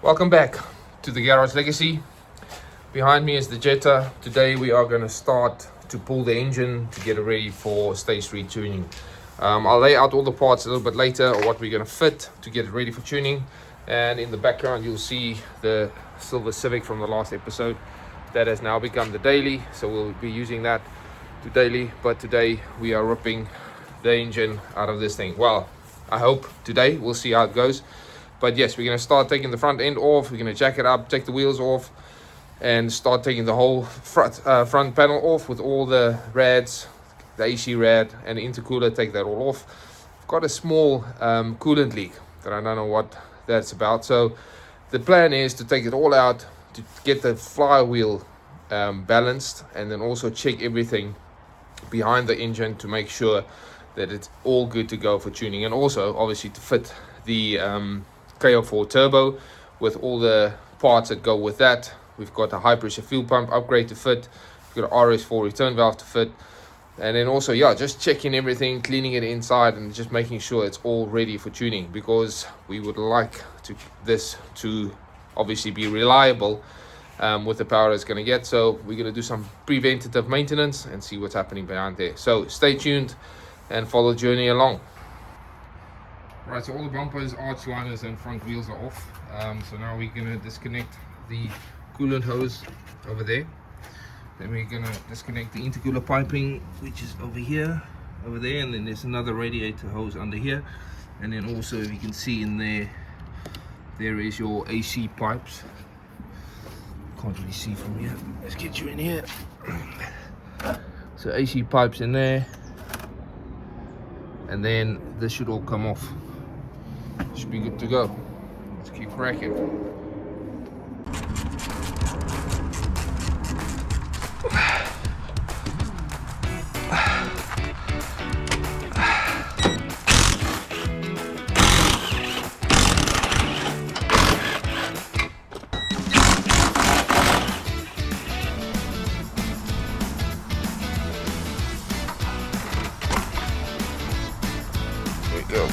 Welcome back to the Garage Legacy. Behind me is the Jetta. Today we are going to start to pull the engine to get it ready for stage 3 tuning. I'll lay out all the parts a little bit later, or what we're going to fit to get it ready for tuning. And in the background you'll see the silver Civic from the last episode. That has now become the daily, so we'll be using that to daily. But today we are ripping the engine out of this thing. Well, I hope today. We'll see how it goes. But yes, we're going to start taking the front end off. We're going to jack it up, take the wheels off, and start taking the whole front panel off with all the rads, the AC rad and the intercooler. Take that all off. I've got a small coolant leak that I don't know what that's about. So the plan is to take it all out, to get the flywheel balanced, and then also check everything behind the engine to make sure that it's all good to go for tuning, and also obviously to fit the KO4 turbo with all the parts that go with that. We've got a high pressure fuel pump upgrade to fit. We've got an RS4 return valve to fit, and then also just checking everything, cleaning it inside, and just making sure it's all ready for tuning, because we would like this to obviously be reliable with the power it's going to get. So we're going to do some preventative maintenance and see what's happening behind there. So stay tuned and follow the journey along. Right, so all the bumpers, arch liners and front wheels are off. So now we're going to disconnect the coolant hose over there. Then we're going to disconnect the intercooler piping, which is over here, over there, and then there's another radiator hose under here. And then also, if you can see in there, there is your AC pipes. Can't really see from here. Let's get you in here. So AC pipes in there, and then this should all come off. Should be good to go. Let's keep cracking. There we go.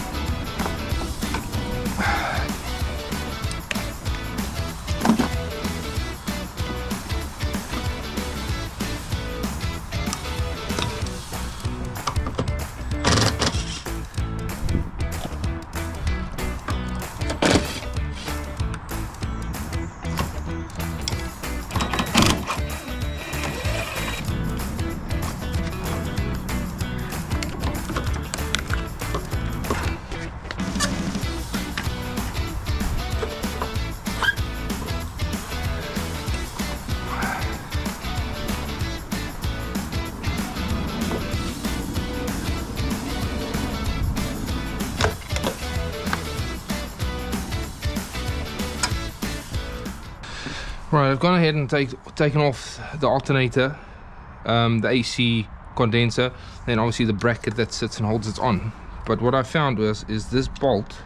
Right, I've gone ahead and taken off the alternator, the AC condenser, then obviously the bracket that sits and holds it on. But what I found is this bolt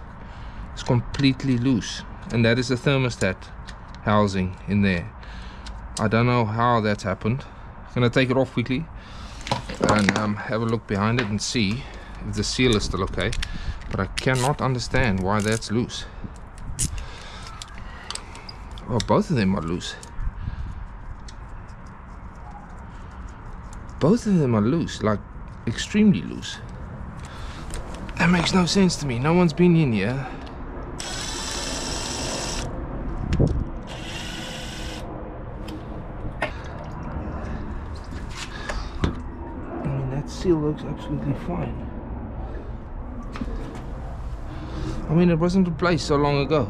is completely loose, and that is the thermostat housing in there. I don't know how that's happened. I'm gonna take it off quickly and have a look behind it and see if the seal is still okay. But I cannot understand why that's loose. Oh, both of them are loose. Both of them are loose, like extremely loose. That makes no sense to me. No one's been in here. I mean, that seal looks absolutely fine. I mean, it wasn't replaced so long ago.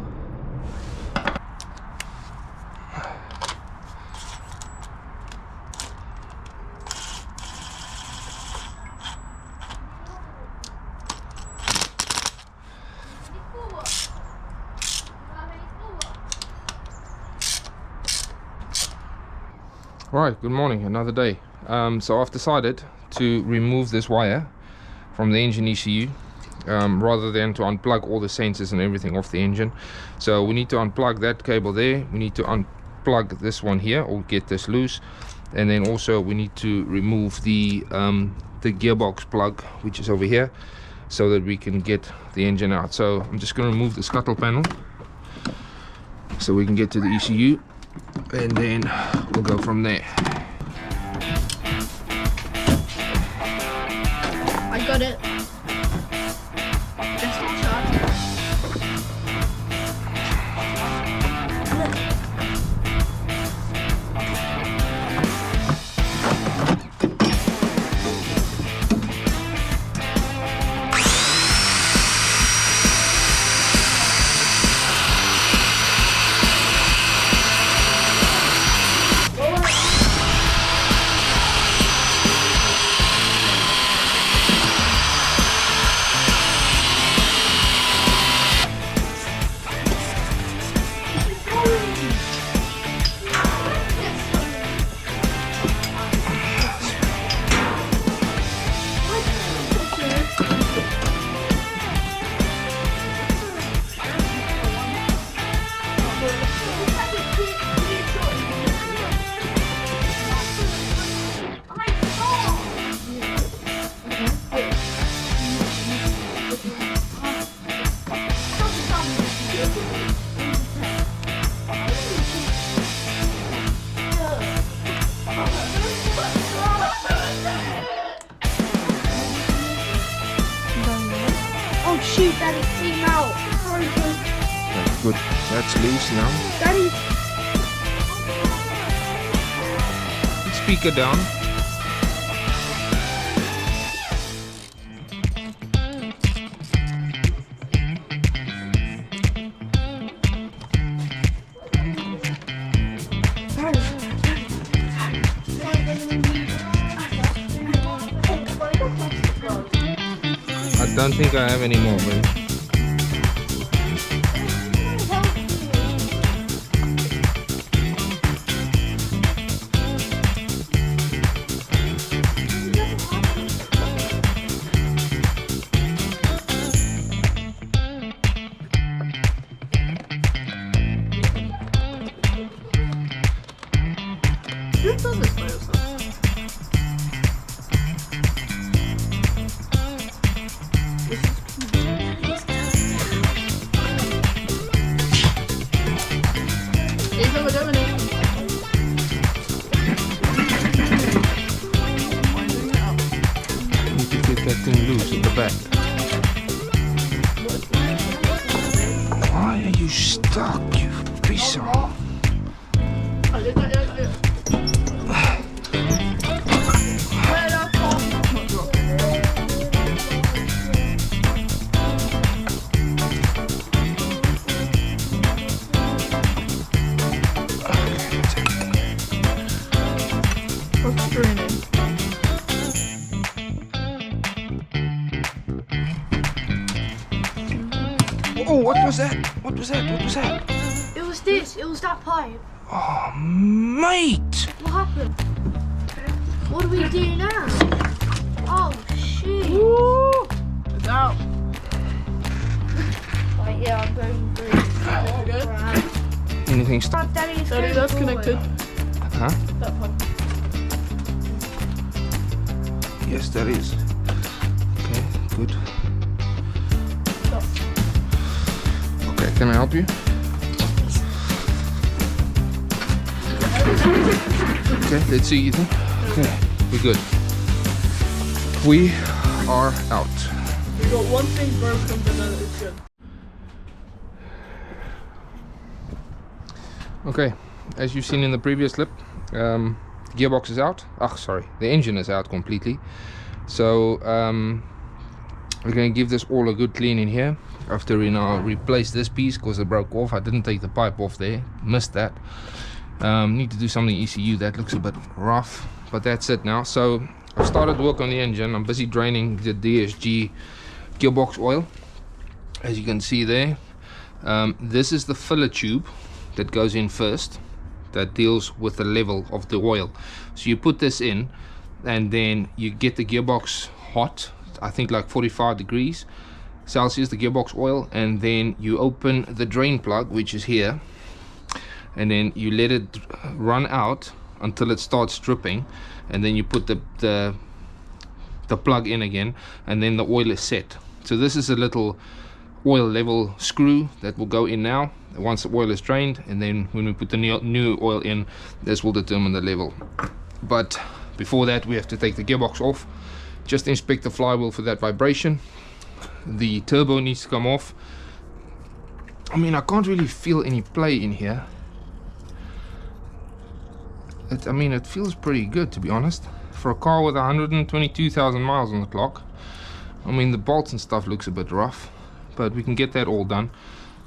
Right, good morning, another day. So I've decided to remove this wire from the engine ECU rather than to unplug all the sensors and everything off the engine. So we need to unplug that cable there, we need to unplug this one here or get this loose, and then also we need to remove the gearbox plug, which is over here, so that we can get the engine out. So I'm just going to remove the scuttle panel. so we can get to the ECU, and then we'll go from there. I got it. Just in charge. Oh shoot, Daddy, came out. That's good. That's loose now. Daddy. Speaker down. I don't think I have any more, man. Who does this by yourself? Need to get that thing loose at the back. Why are you stuck, you piece of... Oh, what was that? What was that? What was that? It was this. It was that pipe. Oh, mate! What happened? What do we do now? Oh shoot! Woo! It's out. Right, yeah, I'm going through. Good. Right. Anything stuck? Daddy, Daddy, that's connected. Huh? That one. Yes, that is. Okay, good. Okay, can I help you? Okay, let's see, Ethan. Okay, we're good. We are out. We got one thing broken, but then it's good. Okay, as you've seen in the previous clip, gearbox is out. Sorry, the engine is out completely. So we're going to give this all a good clean in here after we now replace this piece because it broke off. I didn't take the pipe off there, missed that. Need to do something ECU. That looks a bit rough, but that's it now. So I've started work on the engine. I'm busy draining the DSG gearbox oil, as you can see there. This is the filler tube that goes in first, that deals with the level of the oil. So you put this in and then you get the gearbox hot, I think like 45 degrees Celsius, the gearbox oil, and then you open the drain plug, which is here, and then you let it run out until it starts dripping, and then you put the plug in again, and then the oil is set. So this is a little oil level screw that will go in now once the oil is drained, and then when we put the new oil in, this will determine the level. But before that, we have to take the gearbox off, just inspect the flywheel for that vibration. The turbo needs to come off. I mean, I can't really feel any play in here. I mean, it feels pretty good, to be honest, for a car with 122,000 miles on the clock. I mean, the bolts and stuff looks a bit rough, but we can get that all done,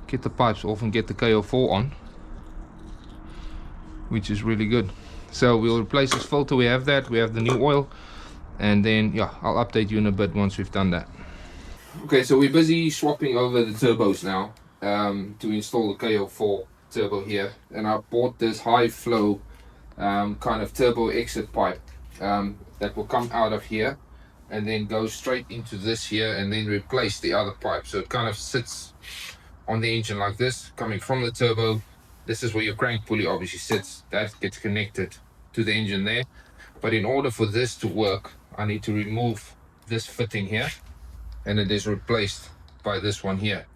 get the pipes off and get the KO4 on, which is really good. So we'll replace this filter, we have that, we have the new oil, and then yeah, I'll update you in a bit once we've done that. Okay, so we're busy swapping over the turbos now to install the KO4 turbo here, and I bought this high flow kind of turbo exit pipe that will come out of here and then go straight into this here and then replace the other pipe. So it kind of sits on the engine like this, coming from the turbo. This is where your crank pulley obviously sits. That gets connected to the engine there. But in order for this to work, I need to remove this fitting here, and it is replaced by this one here.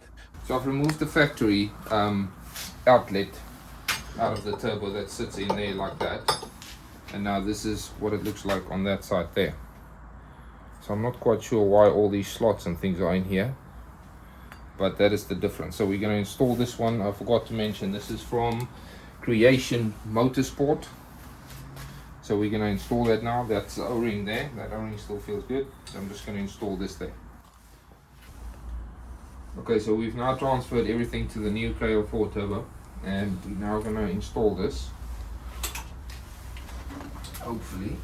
So I've removed the factory outlet out of the turbo that sits in there like that, and now this is what it looks like on that side there. So I'm not quite sure why all these slots and things are in here, but that is the difference. So we're going to install this one. I forgot to mention this is from Creation Motorsport, so we're going to install that now. That's the O-ring there. That O-ring still feels good, so I'm just going to install this there. Okay, so we've now transferred everything to the new KO4 turbo, and we're now going to install this, hopefully.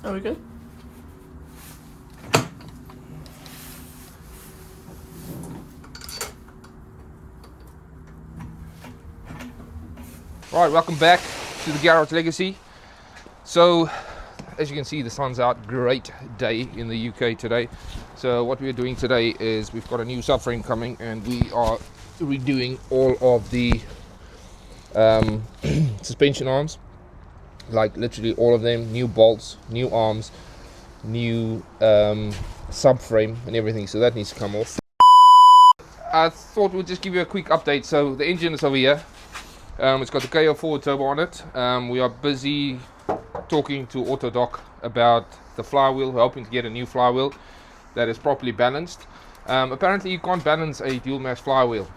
Are we good? Alright, welcome back to the Garage Legacy. So, as you can see, the sun's out. Great day in the UK today. So what we're doing today is we've got a new subframe coming, and we are redoing all of the suspension arms. Like literally all of them, new bolts, new arms, new subframe and everything, so that needs to come off. I thought we'd just give you a quick update. So the engine is over here. It's got the KO4 turbo on it. We are busy talking to Autodoc about the flywheel. We're hoping to get a new flywheel that is properly balanced. Apparently you can't balance a dual mass flywheel.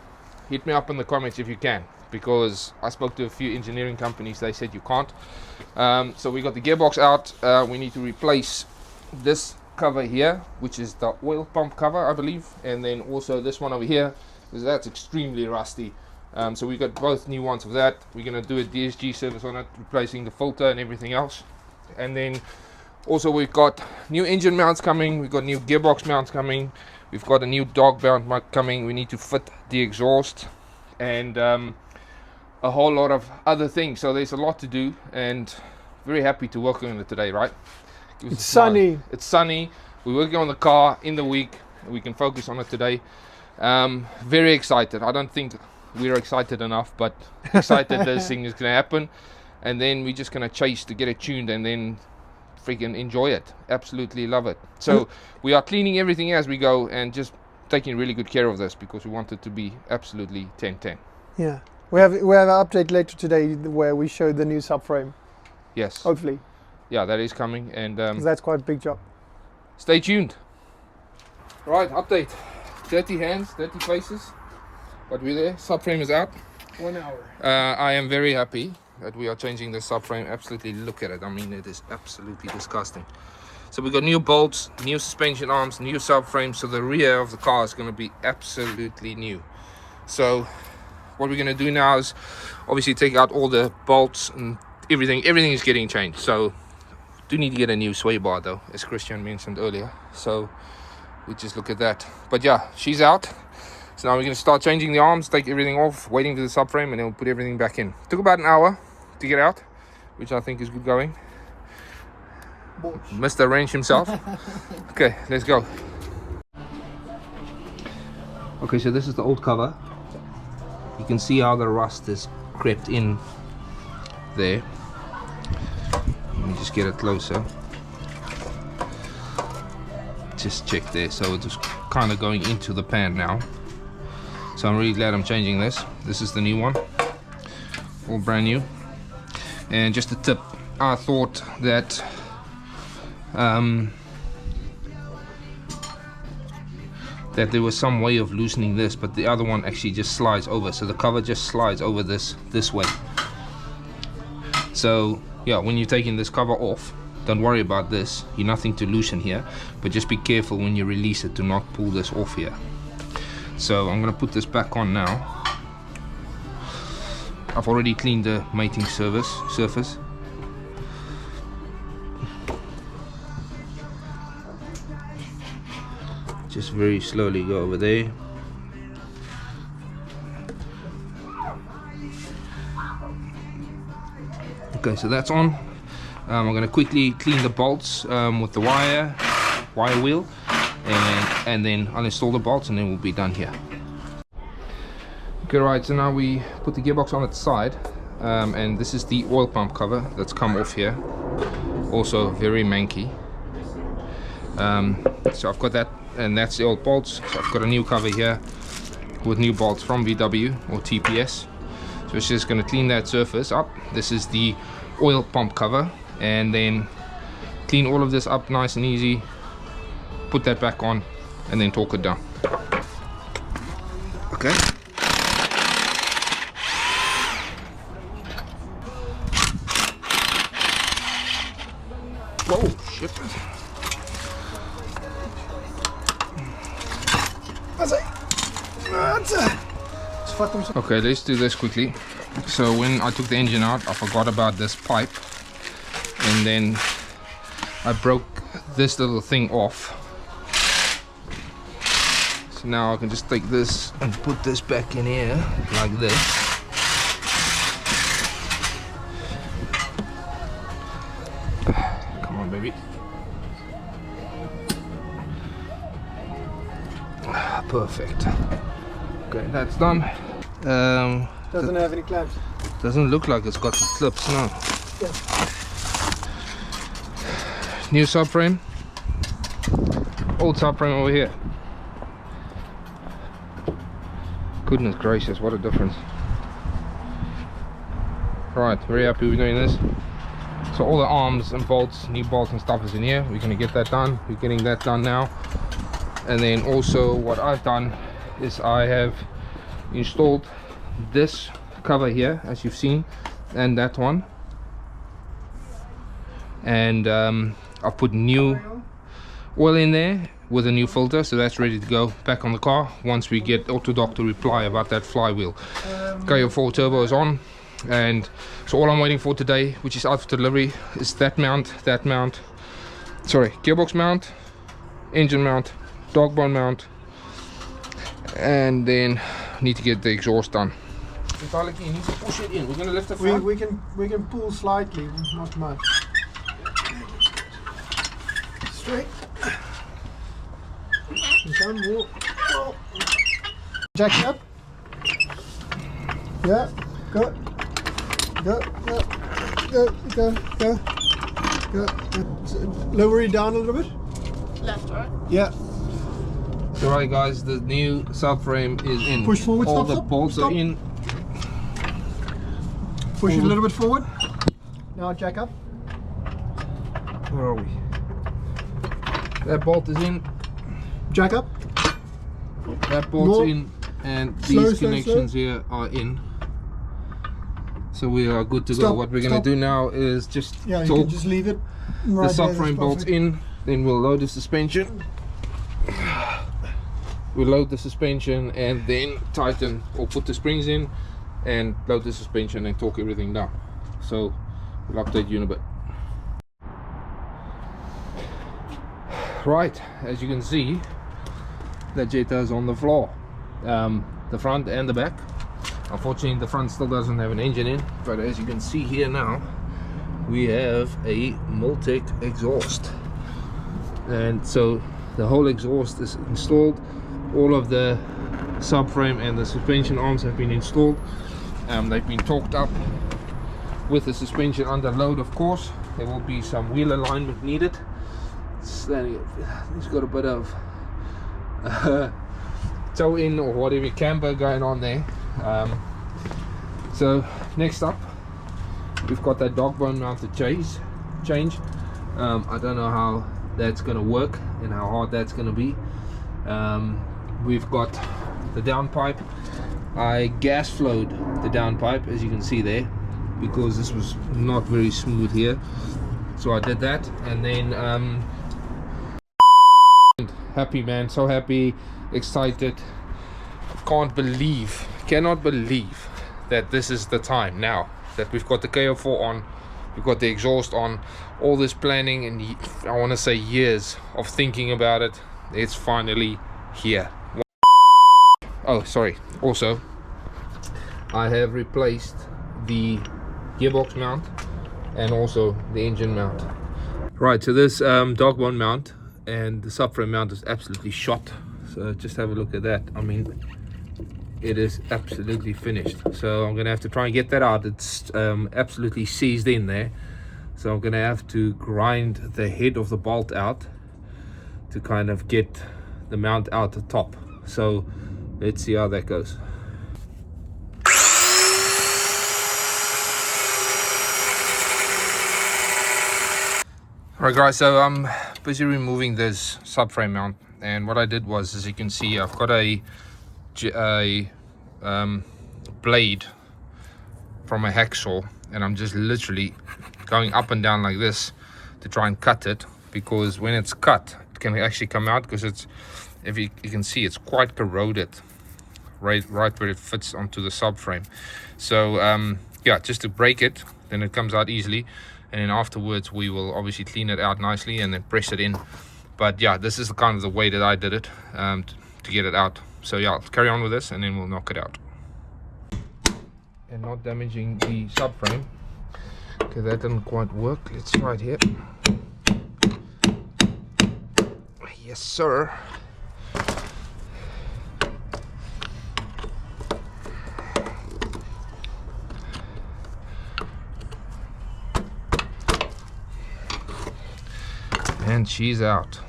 Hit me up in the comments if you can, because I spoke to a few engineering companies, they said you can't. So we got the gearbox out. We need to replace this cover here, which is the oil pump cover, I believe, and then also this one over here, because that's extremely rusty. So we got both new ones of that. We're going to do a DSG service on it, replacing the filter and everything else. And then also we've got new engine mounts coming, we've got new gearbox mounts coming, we've got a new dog mount coming. We need to fit the exhaust and a whole lot of other things. So there's a lot to do, and very happy to work on it today, right? It's sunny. It's sunny. We're working on the car in the week. We can focus on it today. Very excited. I don't think we're excited enough, but excited this thing is going to happen. And then we're just going to chase to get it tuned and then freaking enjoy it. Absolutely love it. So we are cleaning everything as we go and just taking really good care of this, because we want it to be absolutely 10/10. Yeah. We have an update later today where we show the new subframe. Yes. Hopefully. Yeah, that is coming, and 'cause that's quite a big job. stay tuned. Right, update. Dirty hands, dirty faces, but we're there. Subframe is out. 1 hour. I am very happy that we are changing the subframe. Absolutely, look at it. I mean, it is absolutely disgusting. So we got new bolts, new suspension arms, new subframe. So the rear of the car is going to be absolutely new. So what we're going to do now is obviously take out all the bolts and everything. Everything is getting changed. So do need to get a new sway bar though, as Christian mentioned earlier. So we just look at that. But yeah, she's out. So now we're going to start changing the arms, take everything off, waiting for the subframe, and then we'll put everything back in. Took about an hour to get out. which I think is good going. Bosh. Mr. Range himself. Okay, let's go. Okay, so this is the old cover. You can see how the rust has crept in there. Let me just get it closer. Just check there, so it's just kind of going into the pan now. So I'm really glad I'm changing this. This is the new one, all brand new. And just a tip, I thought that that there was some way of loosening this, but the other one actually just slides over, so the cover just slides over this way. So yeah, when you're taking this cover off, don't worry about this, you're nothing to loosen here, but just be careful when you release it to not pull this off here. So I'm gonna put this back on now. I've already cleaned the mating surface. Just very slowly go over there. Okay, so that's on. I'm going to quickly clean the bolts with the wire wheel, and then I'll install the bolts, and then we'll be done here. Okay, right, so now we put the gearbox on its side, and this is the oil pump cover that's come off here. Also very manky. So I've got that, and that's the old bolts. So I've got a new cover here with new bolts from VW or TPS. So it's just going to clean that surface up. This is the oil pump cover, and then clean all of this up nice and easy, put that back on, and then torque it down. Okay. Whoa, shit. Okay, let's do this quickly. So when I took the engine out, I forgot about this pipe, and then I broke this little thing off. So now I can just take this and put this back in here like this. Come on, baby. Perfect. Okay, that's done. Doesn't have any clamps. Doesn't look like it's got the clips, no. Yeah. New subframe. Old subframe over here. Goodness gracious, what a difference. Right, very happy with doing this. So all the arms and bolts, new bolts and stuff is in here. We're going to get that done. We're getting that done now. And then also what I've done is I have installed this cover here, as you've seen, and that one. And I've put new oil in there with a new filter, so that's ready to go back on the car once we get Autodoc to reply about that flywheel. Okay, your 4 turbo is on, and so all I'm waiting for today, which is out for delivery, is that mount, sorry, gearbox mount, engine mount, dog bone mount, and then need to get the exhaust done. You need to push it in. We're going to lift the front. We can pull slightly, not much. Straight. More. Oh. Jack it up. Yeah. Go. Go. Go. Go. Go. Go. Go. So lower it down a little bit. Left, right? Yeah. So right guys, the new subframe is in. Push forward. All Stop. the Stop. bolts Stop. are in. Push it a little bit forward. Now jack up. Where are we? That bolt is in. Jack up. That bolt's More. in, and Slow, these slow, connections here are in. So we are good to go. Stop, What we're going stop. to do now is just Yeah, you torque can just leave it. the Right there, that's subframe bolts perfect. in. Then we'll load the suspension. We'll load the suspension and then tighten or put the springs in and load the suspension and torque everything down. So we'll update you in a bit. Right, as you can see, the Jetta is on the floor, the front and the back. Unfortunately the front still doesn't have an engine in, but as you can see here now, we have a Multec exhaust, and so the whole exhaust is installed. All of the subframe and the suspension arms have been installed. They've been torqued up with the suspension under load. Of course, there will be some wheel alignment needed. It's got a bit of toe in or whatever camber going on there. So next up, we've got that dog bone mounted change. I don't know how that's going to work and how hard that's going to be. We've got the downpipe. I gas flowed the downpipe, as you can see there, because this was not very smooth here, so I did that. And then happy, man, so happy, excited. Cannot believe that this is the time now that we've got the KO4 on, we've got the exhaust on, all this planning and I want to say years of thinking about it. It's finally here. Oh, sorry, also I have replaced the gearbox mount and also the engine mount. Right, so this dog bone mount and the subframe mount is absolutely shot. So just have a look at that. I mean, it is absolutely finished. So I'm gonna have to try and get that out. It's absolutely seized in there, so I'm gonna have to grind the head of the bolt out to kind of get the mount out the top. So let's see how that goes. Alright guys, so I'm busy removing this subframe mount, and what I did was, as you can see, I've got a blade from a hacksaw, and I'm just literally going up and down like this to try and cut it, because when it's cut it can actually come out, because it's, if you can see, it's quite corroded right where it fits onto the subframe. So yeah, just to break it, then it comes out easily, and then afterwards we will obviously clean it out nicely and then press it in. But yeah, this is the kind of the way that I did it to get it out. So yeah, let's carry on with this and then we'll knock it out. And not damaging the subframe. Okay, that didn't quite work. Let's try it here. Yes, sir. And she's out.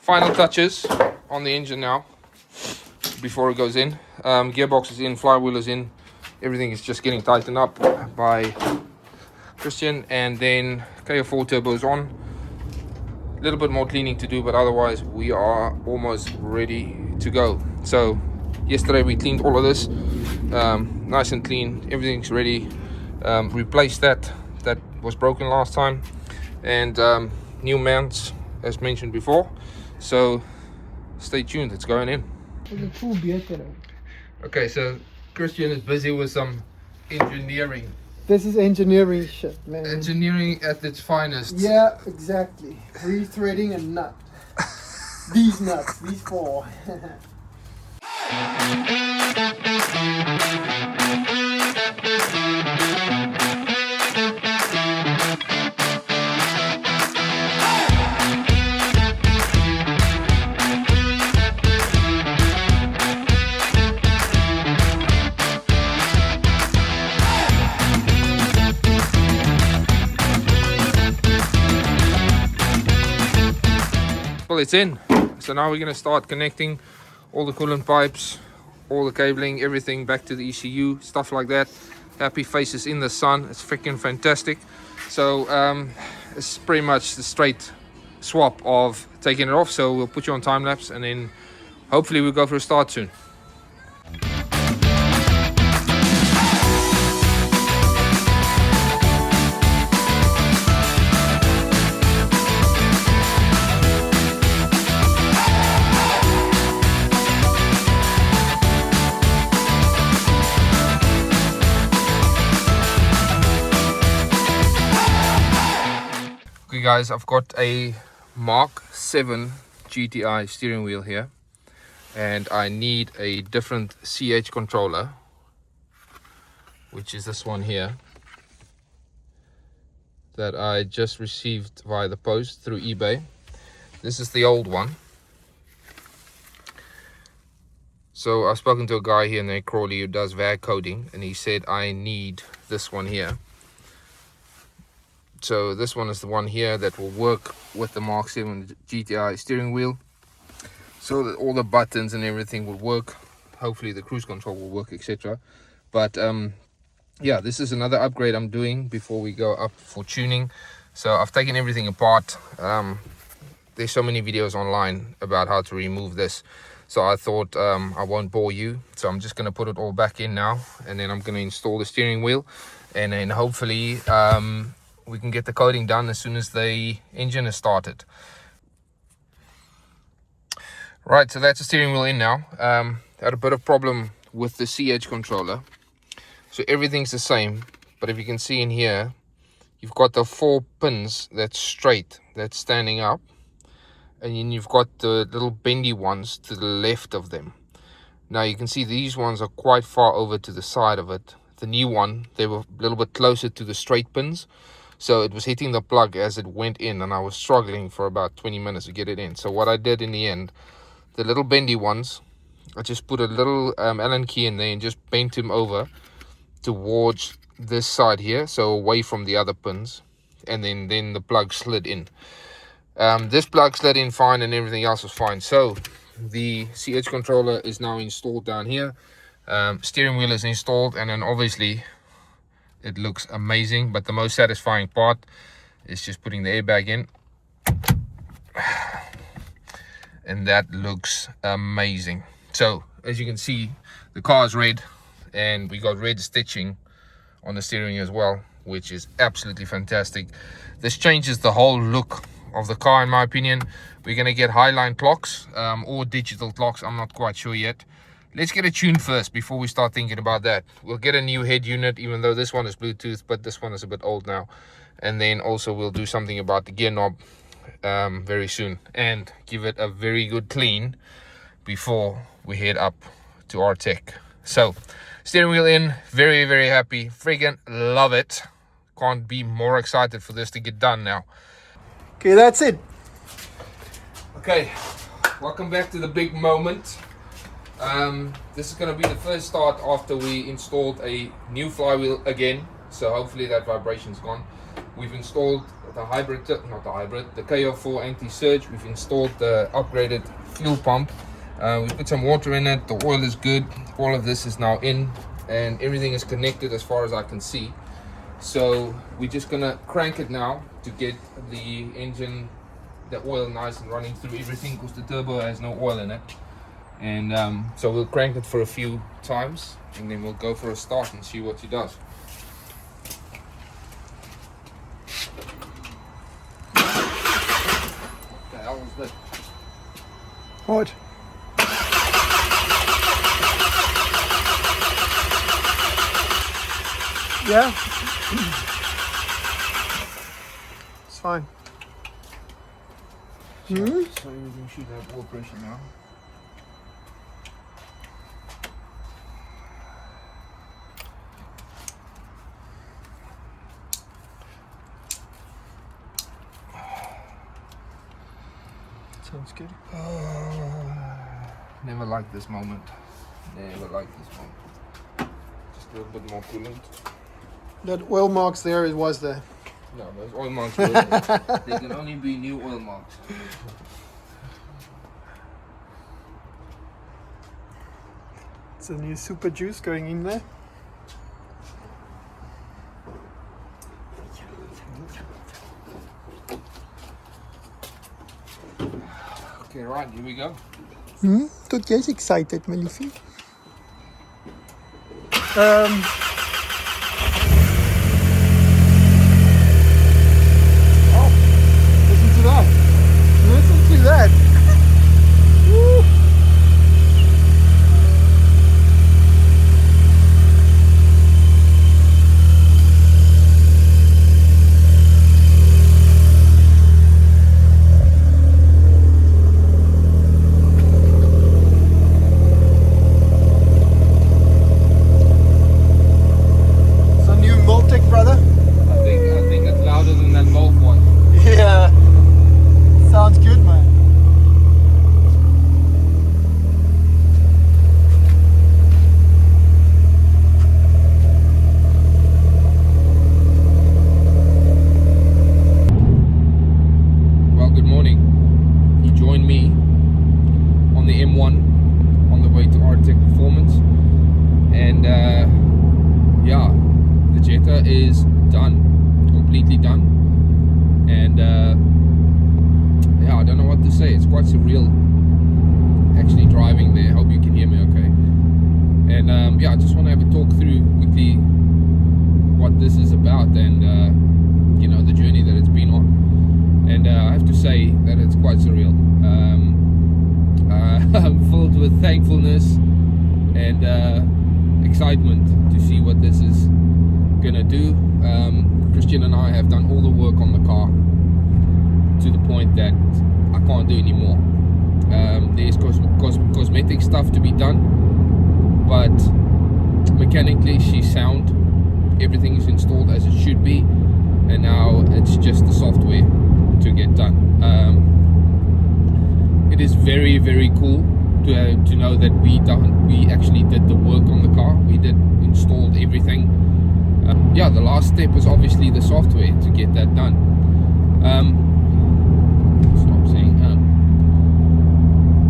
Final touches on the engine now before it goes in. Gearbox is in, flywheel is in, everything is just getting tightened up by Christian, and then KO4 turbo is on. A little bit more cleaning to do, but otherwise we are almost ready to go. So yesterday we cleaned all of this, nice and clean, everything's ready. Replaced that was broken last time, and new mounts as mentioned before. So stay tuned, it's going in. Okay, so Christian is busy with some engineering. This is engineering shit, man. Engineering at its finest. Yeah, exactly. Rethreading a nut. These nuts, these four. Well, it's in. So now we're going to start connecting all the coolant pipes, all the cabling, everything back to the ECU, stuff like that. Happy faces in the sun. It's freaking fantastic. So it's pretty much the straight swap of taking it off. So we'll put you on time lapse and then hopefully we'll go for a start soon. Okay guys, I've got a Mark 7 GTI steering wheel here and I need a different CH controller, which is this one here that I just received via the post through eBay. This is the old one. So I've spoken to a guy here in Crawley who does VAG coding and he said I need this one here. So this one is the one here that will work with the Mark 7 GTI steering wheel, so that all the buttons and everything will work. Hopefully the cruise control will work, etc. But yeah, this is another upgrade I'm doing before we go up for tuning. So I've taken everything apart. There's so many videos online about how to remove this, so I thought I won't bore you, so I'm just going to put it all back in now, and then I'm going to install the steering wheel, and then hopefully we can get the coding done as soon as the engine is started. Right, so that's the steering wheel in now. Had a bit of problem with the CH controller. So everything's the same, but if you can see in here, you've got the 4 pins that's straight, that's standing up. And then you've got the little bendy ones to the left of them. Now you can see these ones are quite far over to the side of it. The new one, they were a little bit closer to the straight pins. So it was hitting the plug as it went in, and I was struggling for about 20 minutes to get it in. So what I did in the end, the little bendy ones, I just put a little Allen key in there and just bent them over towards this side here, so away from the other pins, and then the plug slid in. This plug slid in fine and everything else was fine. So the CH controller is now installed down here. Steering wheel is installed, and then obviously it looks amazing, but the most satisfying part is just putting the airbag in, and that looks amazing. So as you can see, the car is red, and we got red stitching on the steering as well, which is absolutely fantastic. This changes the whole look of the car, in my opinion. We're going to get highline clocks or digital clocks, I'm not quite sure yet. Let's get it tuned first before we start thinking about that. We'll get a new head unit, even though this one is Bluetooth, but this one is a bit old now. And then also we'll do something about the gear knob very soon, and give it a very good clean before we head up to our tech. So steering wheel in, very, very happy, friggin' love it. Can't be more excited for this to get done now. Okay, that's it. Okay, welcome back to the big moment. This is going to be the first start after we installed a new flywheel again, so hopefully that vibration's gone. We've installed the hybrid, not the hybrid, the KO4 anti-surge. We've installed the upgraded fuel pump. We put some water in it, the oil is good, all of this is now in, and everything is connected as far as I can see. So we're just going to crank it now to get the engine, the oil nice and running through everything, because the turbo has no oil in it. And so we'll crank it for a few times, and then we'll go for a start and see what he does. What the hell was that? What? Yeah? It's fine. So everything should have oil pressure now. Sounds good. Never liked this moment. Never liked this moment. Just a little bit more coolant. That oil marks there, it was there. No, those oil marks were there can only be new oil marks. That's the new super juice going in there. Okay, right, here we go. Tot jy's excited, my liefie. Oh, listen to that. Listen to that. Woo. It's a new Multic, brother. I think it's louder than that Golf one. Yeah. Sounds good, man. Well, good morning. You join me on the M1 on the way to Arctic Performance, and yeah, the Jetta is done, completely done, and yeah, I don't know what to say. It's quite surreal actually driving there. Hope you can hear me okay. And yeah, I just want to have a talk through quickly what this is about, and you know, the journey that it's been on. And I have to say that it's quite surreal. I'm filled with thankfulness and excitement to see what this is gonna do. Christian and I have done all the work on the car to the point that I can't do anymore. There's cosmetic stuff to be done, but mechanically she's sound. Everything is installed as it should be, and now it's just the software to get done. It is very, very cool to know that we actually did the work on the car. We installed everything. Yeah, the last step was obviously the software to get that done. Stop saying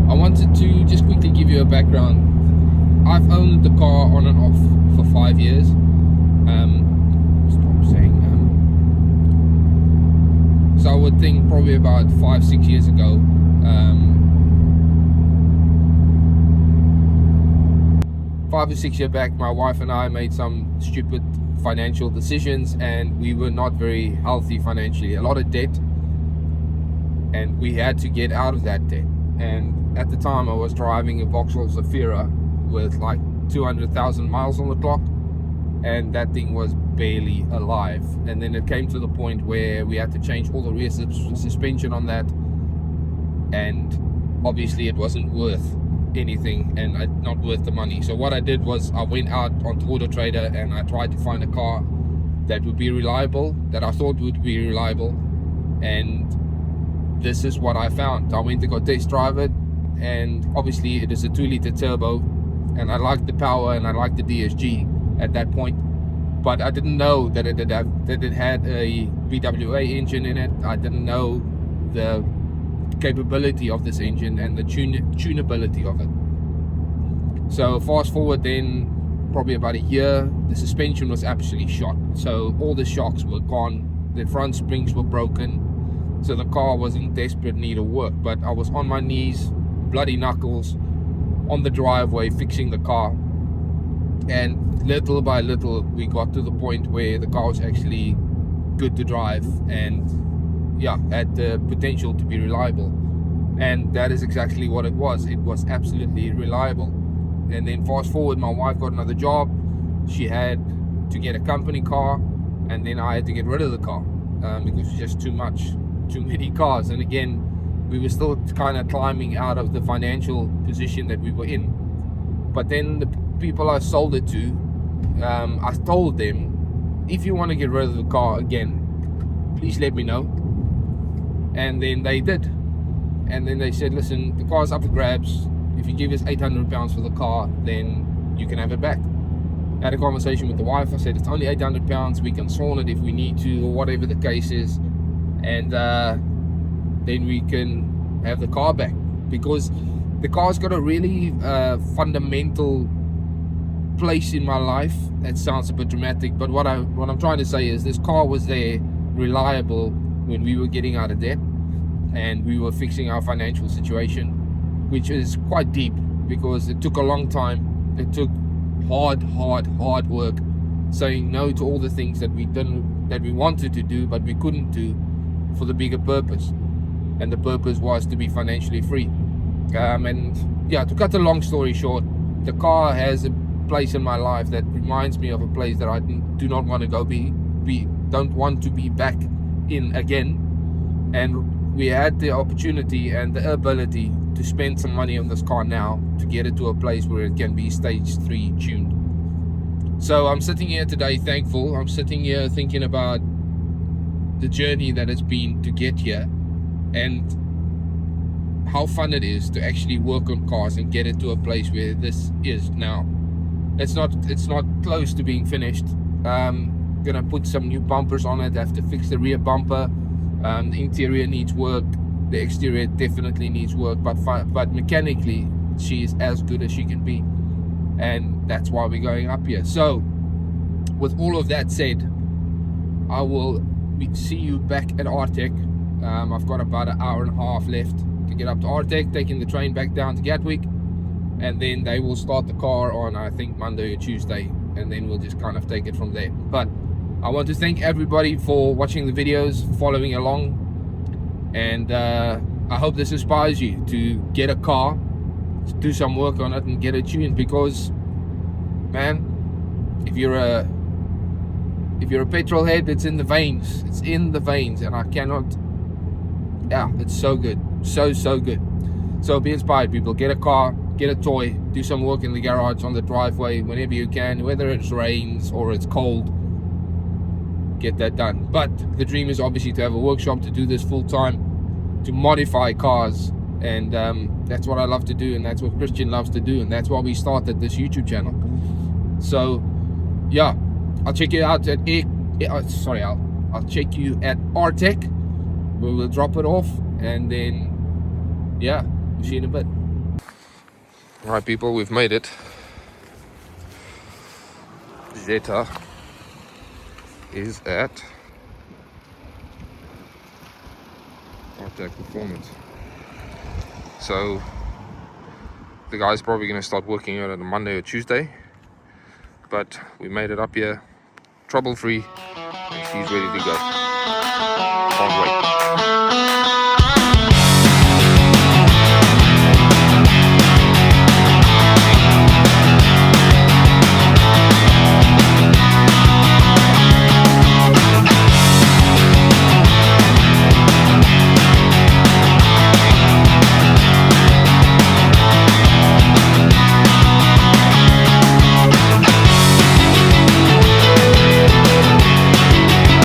I wanted to just quickly give you a background. I've owned the car on and off for 5 years. Stop saying so I would think probably about 5-6 years ago, 5 or 6 years back, my wife and I made some stupid financial decisions, and we were not very healthy financially. A lot of debt, and we had to get out of that debt. And at the time I was driving a Vauxhall Zafira with like 200,000 miles on the clock, and that thing was barely alive. And then it came to the point where we had to change all the rear suspension on that, and obviously it wasn't worth anything and not worth the money. So what I did was I went out onto Auto Trader and I tried to find a car that would be reliable, that I thought would be reliable, and this is what I found. I went to go test drive it, and obviously it is a 2-liter turbo, and I liked the power and I liked the DSG at that point, but I didn't know that it had a BWA engine in it. I didn't know the capability of this engine and the tunability of it. So fast forward then probably about a year, the suspension was absolutely shot. So all the shocks were gone, the front springs were broken, so the car was in desperate need of work. But I was on my knees, bloody knuckles, on the driveway fixing the car, and little by little we got to the point where the car was actually good to drive and yeah, had the potential to be reliable. And that is exactly what it was. It was absolutely reliable. And then fast forward, my wife got another job. She had to get a company car, and then I had to get rid of the car because it was just too many cars. And again, we were still kind of climbing out of the financial position that we were in. But then the people I sold it to, I told them, if you want to get rid of the car again, please let me know. And then they did. And then they said, listen, the car's up for grabs. If you give us £800 for the car, then you can have it back. I had a conversation with the wife. I said, it's only £800. We can sawn it if we need to, or whatever the case is. And then we can have the car back. Because the car's got a really fundamental place in my life. That sounds a bit dramatic, but what I'm trying to say is this car was there, reliable, when we were getting out of debt and we were fixing our financial situation, which is quite deep because it took a long time. It took hard work, saying no to all the things that we wanted to do but we couldn't do for the bigger purpose, and the purpose was to be financially free. And yeah, to cut a long story short, the car has a place in my life that reminds me of a place that I do not want to go don't want to be back in again. And we had the opportunity and the ability to spend some money on this car now to get it to a place where it can be stage 3 tuned. So I'm sitting here today thankful. I'm sitting here thinking about the journey that it's been to get here and how fun it is to actually work on cars and get it to a place where this is now. It's not close to being finished. Gonna put some new bumpers on it, have to fix the rear bumper. The interior needs work, the exterior definitely needs work, but mechanically she is as good as she can be, and that's why we're going up here. So with all of that said, I will see you back at Artec. I've got about an hour and a half left to get up to Artec, taking the train back down to Gatwick, and then they will start the car on, I think, Monday or Tuesday, and then we'll just kind of take it from there. But I want to thank everybody for watching the videos, following along, and I hope this inspires you to get a car, to do some work on it and get it tuned, because man, if you're a petrol head, it's in the veins. It's in the veins, and I cannot. Yeah, it's so good, so good. So be inspired, people. Get a car, get a toy, do some work in the garage, on the driveway, whenever you can, whether it rains or it's cold. Get that done. But the dream is obviously to have a workshop, to do this full time, to modify cars, and that's what I love to do, and that's what Christian loves to do, and that's why we started this YouTube channel. So yeah, I'll check you out at I'll check you at Artec. We will drop it off, and then yeah, we'll see you in a bit. All right, people, we've made it. Jetta is at Artec Performance. So the guy's probably going to start working on it on Monday or Tuesday, but we made it up here trouble free, and she's ready to go. Can't wait.